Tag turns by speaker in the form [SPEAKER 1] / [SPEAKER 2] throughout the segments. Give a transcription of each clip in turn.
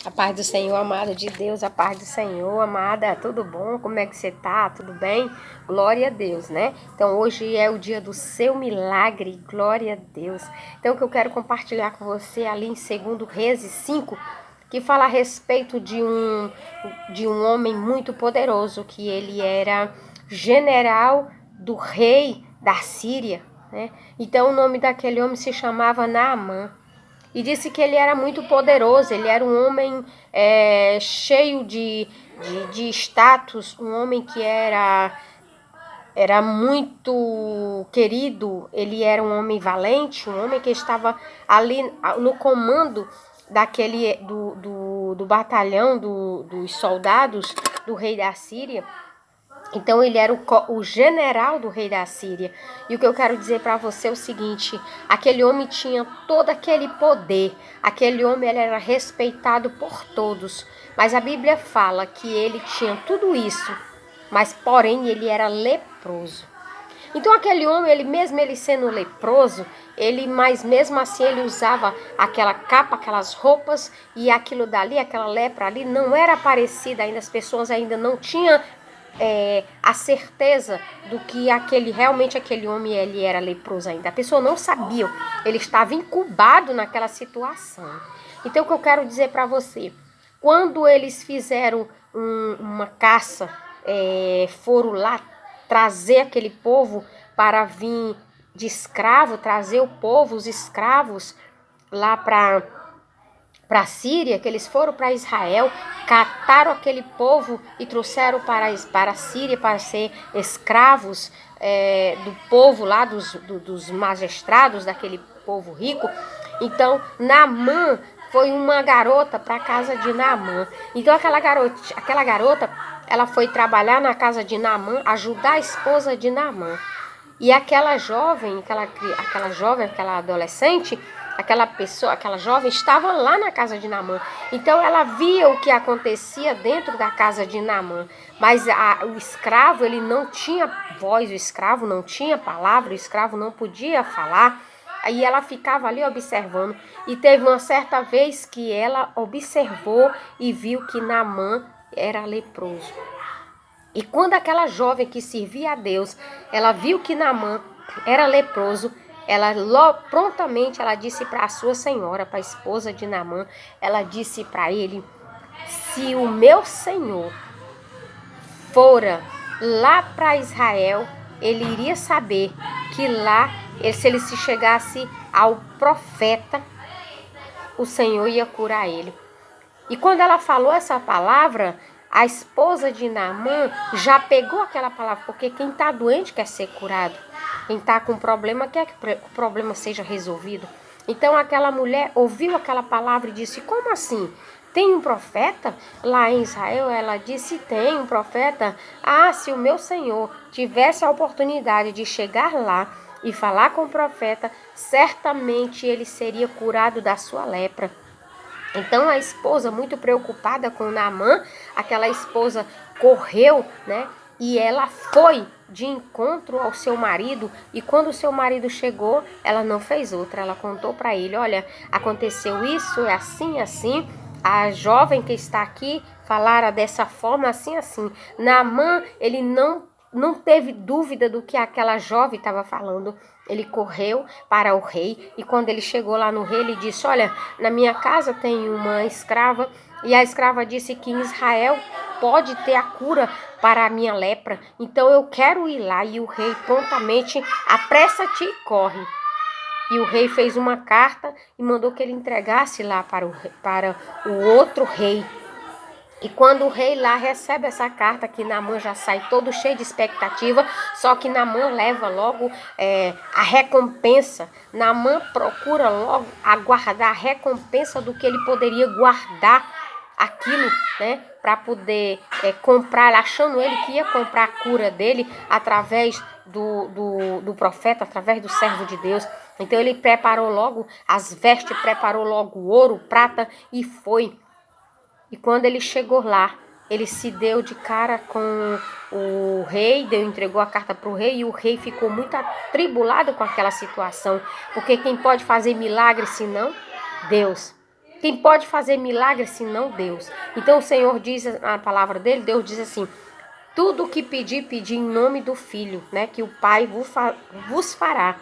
[SPEAKER 1] A paz do Senhor, amada de Deus, a paz do Senhor, amada, tudo bom? Como é que você tá? Tudo bem? Glória a Deus, né? Então hoje é o dia do seu milagre, glória a Deus. Então o que eu quero compartilhar com você ali em 2 Reis 5, que fala a respeito de um homem muito poderoso, que ele era general do rei da Síria, né? Então o nome daquele homem se chamava Naamã. E disse que ele era muito poderoso, ele era um homem cheio de status, um homem que era muito querido, ele era um homem valente, um homem que estava ali no comando do batalhão dos soldados do rei da Síria. Então ele era o general do rei da Síria. E o que eu quero dizer para você é o seguinte: aquele homem tinha todo aquele poder, aquele homem ele era respeitado por todos. Mas a Bíblia fala que ele tinha tudo isso, mas porém ele era leproso. Então aquele homem, ele sendo leproso, mas mesmo assim ele usava aquela capa, aquelas roupas, e aquilo dali, aquela lepra ali, não era parecida ainda, as pessoas ainda não tinham a certeza do que realmente aquele homem ele era leproso ainda. A pessoa não sabia, ele estava incubado naquela situação. Então o que eu quero dizer para você, quando eles fizeram uma caça, foram lá trazer aquele povo para vir de escravo, trazer o povo, os escravos lá para a Síria, que eles foram para Israel, cataram aquele povo e trouxeram para a Síria para ser escravos do povo lá, dos magistrados, daquele povo rico. Então, Naamã foi uma garota para a casa de Naamã. Então, aquela garota, ela foi trabalhar na casa de Naamã, ajudar a esposa de Naamã. E aquela adolescente, aquela jovem estava lá na casa de Naamã. Então ela via o que acontecia dentro da casa de Naamã. Mas o escravo, ele não tinha voz, o escravo não tinha palavra, o escravo não podia falar. Aí ela ficava ali observando. E teve uma certa vez que ela observou e viu que Naamã era leproso. E quando aquela jovem que servia a Deus, ela viu que Naamã era leproso, prontamente ela disse para a sua senhora, para a esposa de Naamã, ela disse para ele: se o meu senhor fora lá para Israel, ele iria saber que lá, se ele se chegasse ao profeta, o Senhor ia curar ele. E quando ela falou essa palavra, a esposa de Naamã já pegou aquela palavra, porque quem está doente quer ser curado. Quem está com problema quer que o problema seja resolvido. Então aquela mulher ouviu aquela palavra e disse: como assim? Tem um profeta lá em Israel? Ela disse: tem um profeta. Ah, se o meu senhor tivesse a oportunidade de chegar lá e falar com o profeta, certamente ele seria curado da sua lepra. Então a esposa, muito preocupada com Naamã, aquela esposa correu, né? E ela foi de encontro ao seu marido. E quando o seu marido chegou, ela não fez outra. Ela contou para ele: olha, aconteceu isso, é assim, assim. A jovem que está aqui falara dessa forma, assim, assim. Naamã, ele não teve dúvida do que aquela jovem estava falando. Ele correu para o rei e quando ele chegou lá no rei, ele disse: olha, na minha casa tem uma escrava e a escrava disse que em Israel pode ter a cura para a minha lepra, então eu quero ir lá. E o rei prontamente: apressa-te e corre. E o rei fez uma carta e mandou que ele entregasse lá para o outro rei. E quando o rei lá recebe essa carta, que Naamã já sai todo cheio de expectativa, só que Naamã leva logo a recompensa. Naamã procura logo aguardar a recompensa do que ele poderia guardar aquilo, né, para poder comprar, achando ele que ia comprar a cura dele através do profeta, através do servo de Deus. Então ele preparou logo as vestes, preparou logo o ouro, prata e foi. E quando ele chegou lá, ele se deu de cara com o rei, entregou a carta para o rei, e o rei ficou muito atribulado com aquela situação, porque quem pode fazer milagre senão Deus? Quem pode fazer milagre senão Deus? Então o Senhor diz, a palavra dele, Deus diz assim: tudo o que pedir, pedir em nome do Filho, né? Que o Pai vos fará.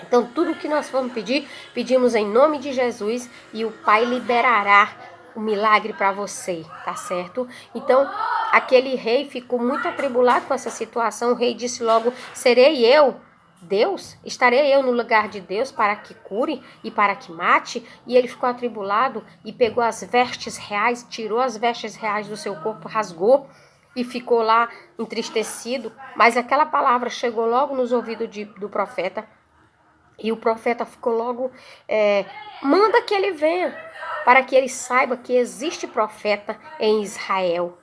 [SPEAKER 1] Então tudo que nós vamos pedir, pedimos em nome de Jesus e o Pai liberará o milagre para você, tá certo? Então aquele rei ficou muito atribulado com essa situação. O rei disse logo: serei eu Deus? Estarei eu no lugar de Deus para que cure e para que mate? E ele ficou atribulado e pegou as vestes reais, tirou as vestes reais do seu corpo, rasgou e ficou lá entristecido. Mas aquela palavra chegou logo nos ouvidos do profeta. E o profeta ficou logo, manda que ele venha, para que ele saiba que existe profeta em Israel.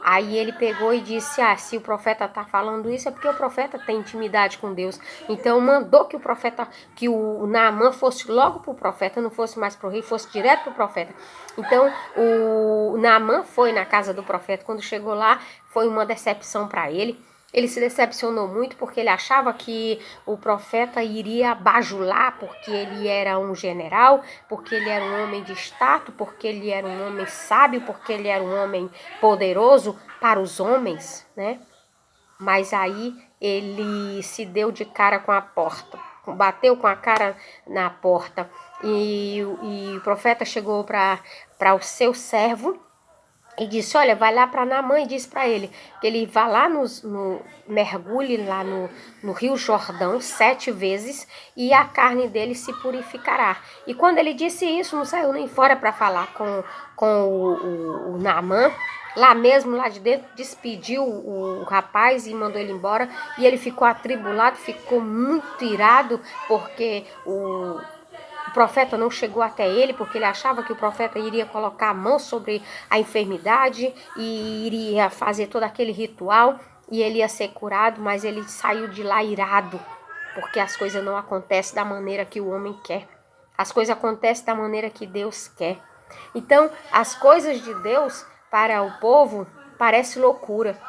[SPEAKER 1] Aí ele pegou e disse: se o profeta está falando isso é porque o profeta tem intimidade com Deus. Então mandou que o profeta, que o Naamã fosse logo para o profeta, não fosse mais para o rei, fosse direto para o profeta. Então o Naamã foi na casa do profeta. Quando chegou lá, foi uma decepção para ele. Ele se decepcionou muito porque ele achava que o profeta iria bajular, porque ele era um general, porque ele era um homem de status, porque ele era um homem sábio, porque ele era um homem poderoso para os homens, né? Mas aí ele se deu de cara com a porta, bateu com a cara na porta e o profeta chegou para o seu servo e disse: olha, vai lá para Naamã e diz para ele que ele vá lá, mergulhe lá no Rio Jordão 7 vezes e a carne dele se purificará. E quando ele disse isso, não saiu nem fora para falar com o Naamã. Lá mesmo, lá de dentro, despediu o rapaz e mandou ele embora. E ele ficou atribulado, ficou muito irado, porque o profeta não chegou até ele, porque ele achava que o profeta iria colocar a mão sobre a enfermidade e iria fazer todo aquele ritual e ele ia ser curado, mas ele saiu de lá irado, porque as coisas não acontecem da maneira que o homem quer. As coisas acontecem da maneira que Deus quer. Então, as coisas de Deus para o povo parece loucura,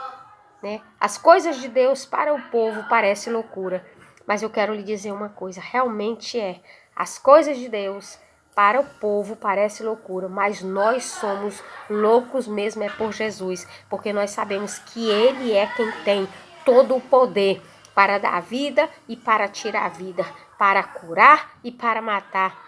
[SPEAKER 1] né? As coisas de Deus para o povo parece loucura. Mas eu quero lhe dizer uma coisa, realmente as coisas de Deus para o povo parece loucura, mas nós somos loucos mesmo por Jesus, porque nós sabemos que Ele é quem tem todo o poder para dar vida e para tirar a vida, para curar e para matar.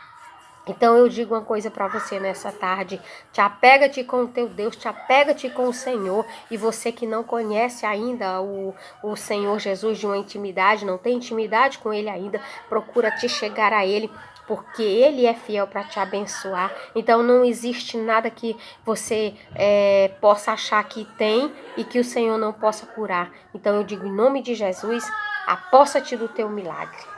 [SPEAKER 1] Então eu digo uma coisa para você nessa tarde: te apega-te com o teu Deus, te apega-te com o Senhor. E você que não conhece ainda o Senhor Jesus de uma intimidade, não tem intimidade com Ele ainda, procura te chegar a Ele, porque Ele é fiel para te abençoar. Então não existe nada que você possa achar que tem e que o Senhor não possa curar. Então eu digo em nome de Jesus, aposta-te do teu milagre.